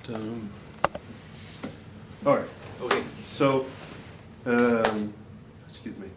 All right. Okay. So, excuse me.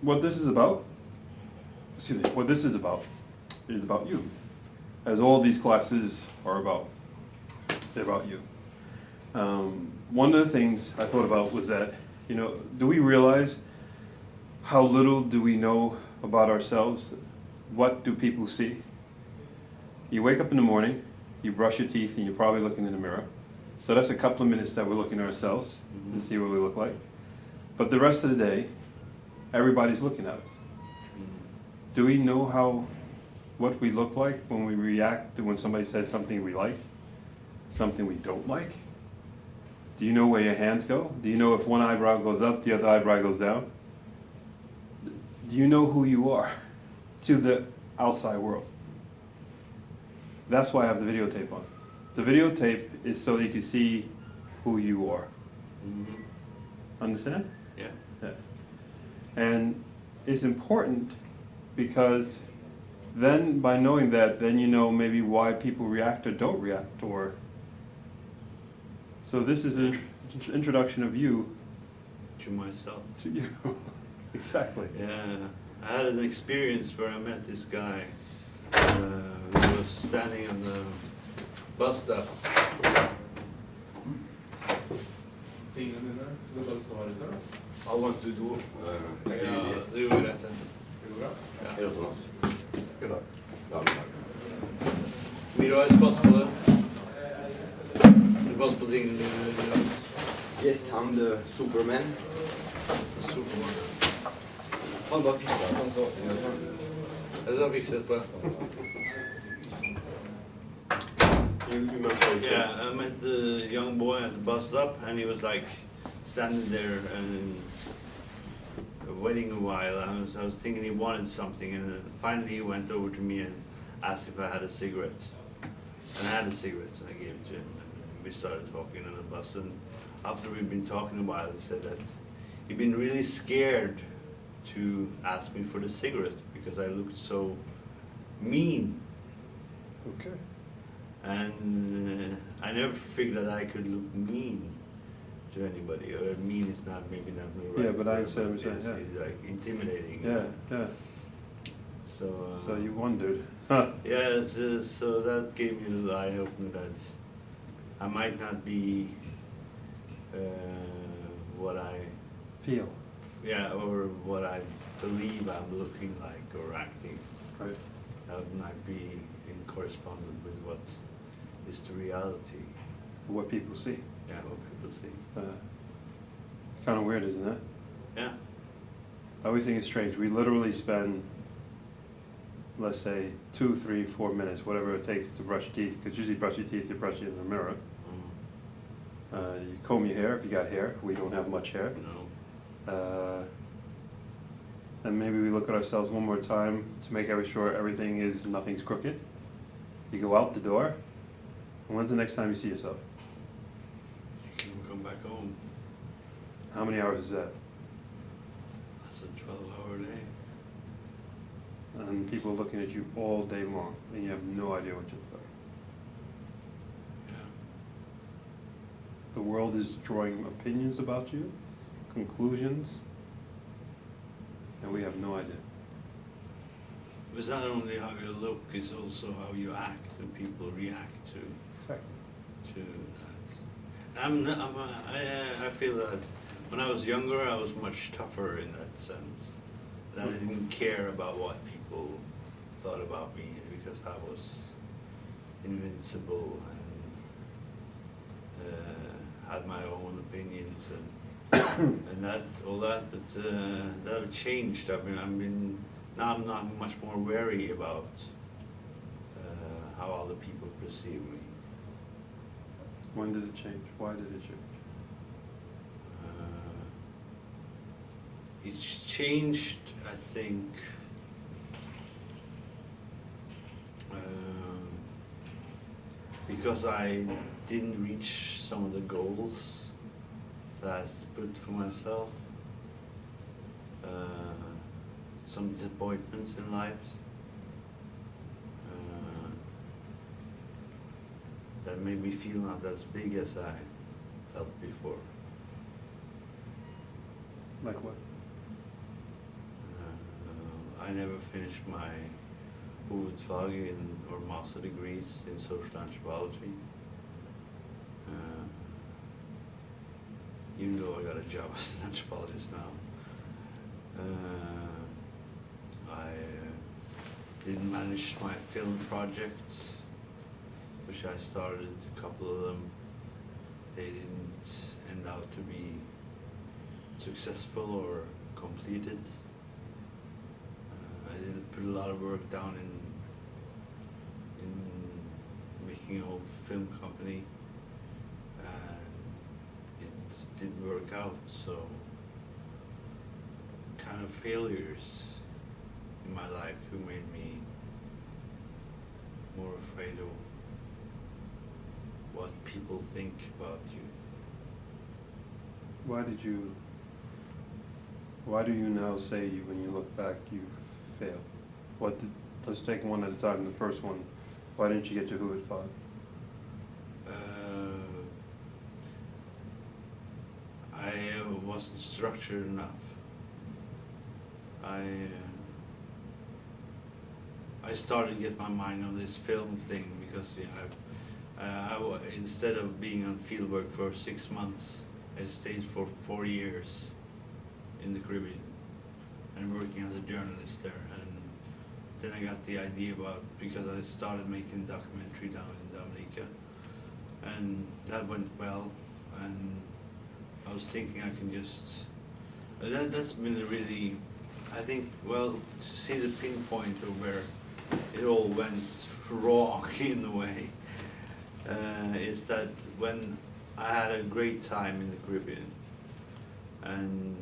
What this is about, is about you. As all these classes are about. They're about you. One of the things I thought about was that, do we realize how little do we know about ourselves? What do people see? You wake up in the morning, you brush your teeth, and you're probably looking in the mirror. So that's a couple of minutes that we're looking at ourselves and see what we look like. But the rest of the day, everybody's looking at us. Do we know what we look like when we react to when somebody says something we like, something we don't like? Do you know where your hands go? Do you know if one eyebrow goes up, the other eyebrow goes down? Do you know who you are to the outside world? That's why I have the videotape on. The videotape is so that you can see who you are. Understand? Yeah. Yeah. And it's important because then by knowing that, then you know maybe why people react or don't react, or so this is an introduction of you To myself. to you. Exactly. Yeah. I had an experience where I met this guy who was standing on the bus stop. I want to do. Ja, det gjorde rätt. Ja. Hej då Thomas. Good luck. Ja, Miro is possible. The possible thing. yes, I'm the Superman. Superman. Han bara fixar. Han tar. Jag ska fixa det bara. You mentioned. Yeah, I met the young boy at the bus stop, and he was like standing there and waiting a while. I was thinking he wanted something, and then finally he went over to me and asked if I had a cigarette. And I had a cigarette, so I gave it to him. And we started talking on the bus, and after we'd been talking a while, he said that he'd been really scared to ask me for the cigarette because I looked so mean. Okay. And I never figured that I could look mean to anybody, or mean is not maybe not the right Yeah, but I word, understand what you're it's, saying, it's like intimidating. Yeah, yeah. So. So you wondered, huh? Yeah, so that gave me a little eye opener that I might not be what I, Feel. yeah, or what I believe I'm looking like or acting. Right. That might be in correspondence with what is the reality. What people see. Yeah, what people see. It's kind of weird, isn't it? Yeah. I always think it's strange. We literally spend, let's say, 2, 3, 4 minutes, whatever it takes to brush teeth, because usually brush your teeth, you brush it in the mirror. You comb your hair if you got hair. We don't have much hair. No. And maybe we look at ourselves one more time to make sure everything is, nothing's crooked. You go out the door, and when's the next time you see yourself? You can come back home. How many hours is that? That's a 12-hour day. And people are looking at you all day long, and you have no idea what you look like. Yeah. The world is drawing opinions about you, conclusions, and we have no idea. It's not only how you look, it's also how you act and people react to that. I feel that when I was younger, I was much tougher in that sense. That I didn't care about what people thought about me because I was invincible and had my own opinions and that all that. But that changed. Now I'm not much more wary about how other people perceive me. When did it change? Why did it change? It's changed, I think, because I didn't reach some of the goals that I put for myself. Some disappointments in life. that made me feel not as big as I felt before. Like what? I never finished my hovedfag or master degrees in social anthropology. Even though I got a job as an anthropologist now. I didn't manage my film projects, which I started, a couple of them. They didn't end out to be successful or completed. I did put a lot of work down in making a whole film company, and it didn't work out, so kind of failures in my life who made me more afraid of what people think about you. Why do you now say when you look back you failed? Let's take one at a time. The first one, why didn't you get your hovedfag? I wasn't structured enough. I started to get my mind on this film thing because instead of being on fieldwork for 6 months, I stayed for 4 years in the Caribbean and working as a journalist there. And then I got the idea because I started making a documentary down in Dominica, and that went well, and I was thinking I can just, that's been really, I think, well, to see the pinpoint of where it all went wrong in a way, is that when I had a great time in the Caribbean, and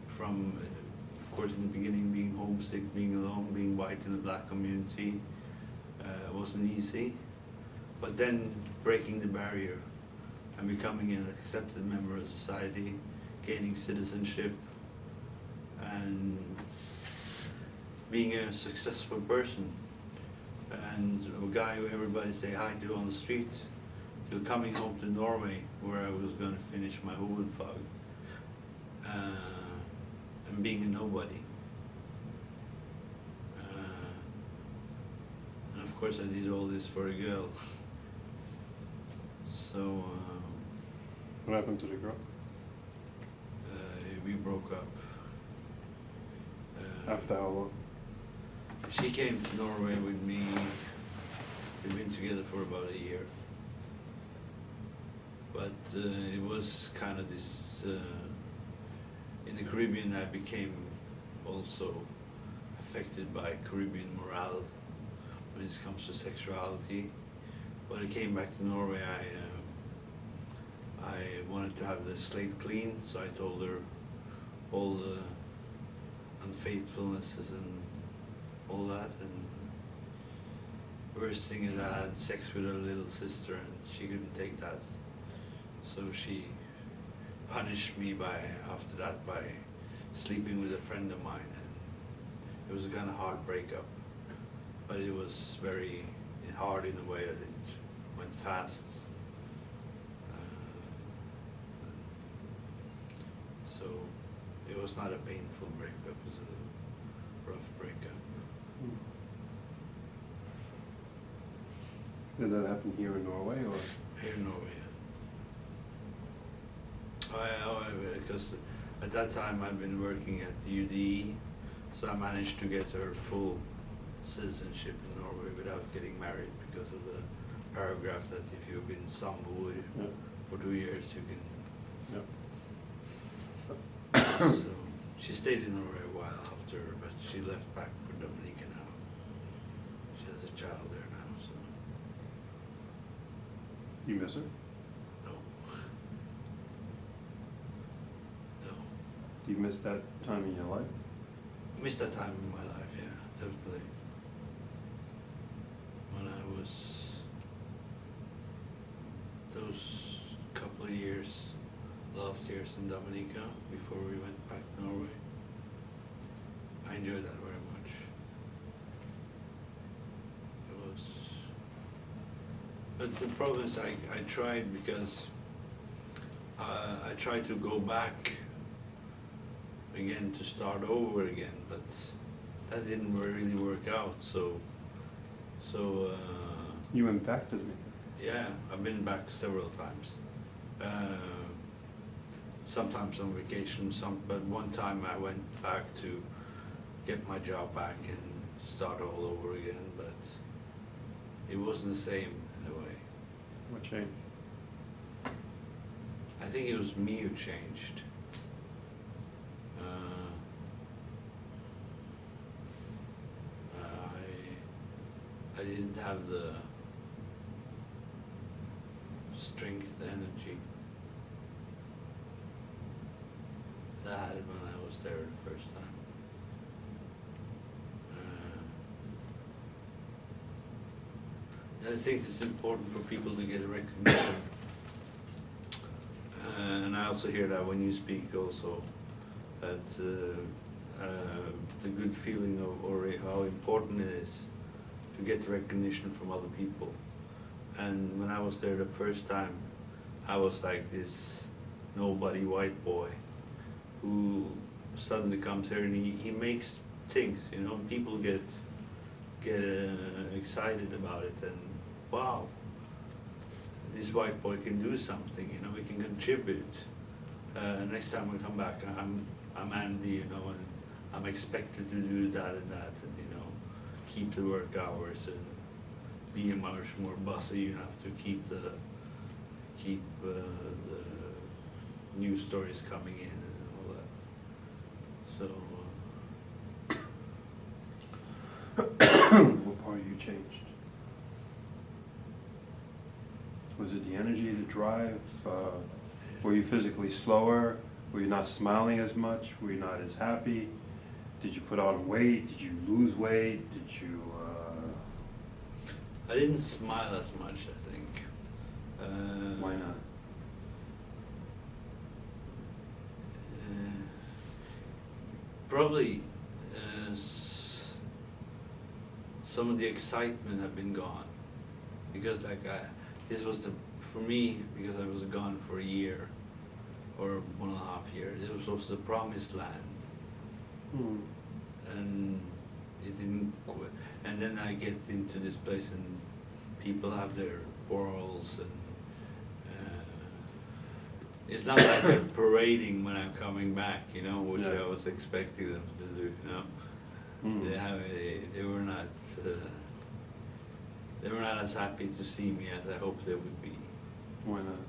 from, of course, in the beginning being homesick, being alone, being white in the black community, wasn't easy, but then breaking the barrier and becoming an accepted member of society, gaining citizenship, and being a successful person, and a guy who everybody say hi to on the street, to coming home to Norway, where I was going to finish my hovedfag, and being a nobody. And of course I did all this for a girl. So What happened to the girl? we broke up. After how long? She came to Norway with me. We've been together for about a year. But it was kind of this, in the Caribbean I became also affected by Caribbean morale when it comes to sexuality. When I came back to Norway, I wanted to have the slate clean, so I told her all the unfaithfulnesses and all that, and worst thing is I had sex with her little sister and she couldn't take that, so she punished me after that by sleeping with a friend of mine, and it was a kind of hard breakup, but it was very hard in a way that it went fast. So it was not a painful breakup, it was a rough breakup. Did that happen here in Norway, or? Here in Norway, yeah. Because at that time I'd been working at the UDE, so I managed to get her full citizenship in Norway without getting married, because of the paragraph that if you've been samboer for 2 years, you can. So she stayed in Norway a while after, but she left back for Dominica now. She has a child there now, so You miss her? no. No. Do you miss that time in your life? I missed that time in my life, yeah, definitely. When I was, those couple of years, last years in Dominica, before we went back to Norway, I enjoyed that very much. It was But the problem is I tried because I tried to go back again to start over again, but that didn't really work out. So You impacted me. yeah, I've been back several times. Sometimes on vacation, but one time I went back to get my job back and start all over again, but it wasn't the same in a way. What changed? I think it was me who changed. I didn't have the strength, the energy that I had when I was there the first time. I think it's important for people to get recognition. And I also hear that when you speak also, that the good feeling of, or how important it is to get recognition from other people. And when I was there the first time, I was like this nobody white boy who suddenly comes here and he makes things, you know, people get excited about it, and wow, this white boy can do something, you know, he can contribute. Next time I come back, I'm Andy, you know, and I'm expected to do that and that, and you know, keep the work hours and be much more bossy. You have to keep the news stories coming in and all that. So. What part of you changed? Was it the energy, the drive? Were you physically slower? Were you not smiling as much? Were you not as happy? Did you put on weight? Did you lose weight? Did you? I didn't smile as much, I think. Why not? Probably some of the excitement have been gone, because this was for me, because I was gone for a year or 1.5 years. It was also the promised land, and it didn't. And then I get into this place and people have their quarrels, and it's not like they're parading when I'm coming back, you know, which Yeah. I was expecting them to do, you know. They were not as happy to see me as I hoped they would be, Why not?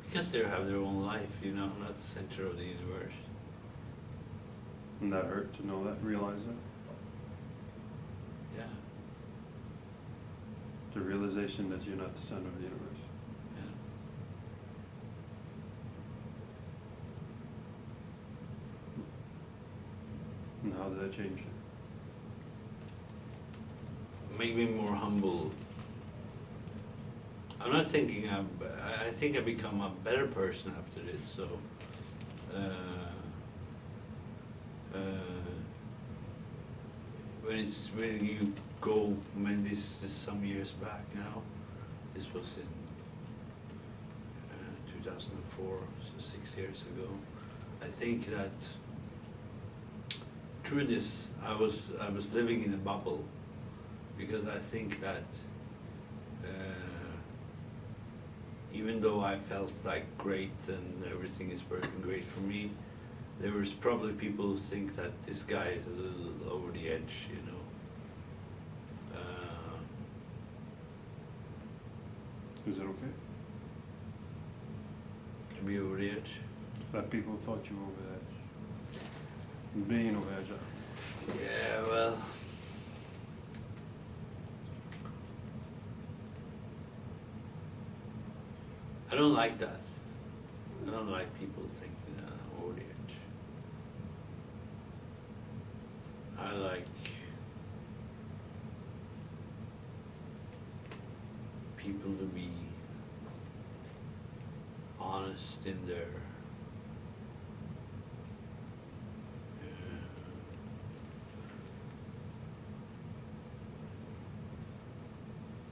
because they have their own life, you know. I'm not the center of the universe. And that hurt to know that, realize that? Yeah, The realization that you're not the center of the universe. yeah. And how did that change it? Make me more humble. I'm not thinking I think I become a better person after this, so when you go, this is some years back now, this was in 2004, so 6 years ago. I think that through this I was living in a bubble, because I think that even though I felt like great and everything is working great for me, there was probably people who think that this guy is a little over the edge, you know. Is it okay? To be over the edge. That people thought you were over the edge. Being over the edge. Yeah, well, I don't like that. I don't like people thinking that I'm over the edge. I like people to be honest in their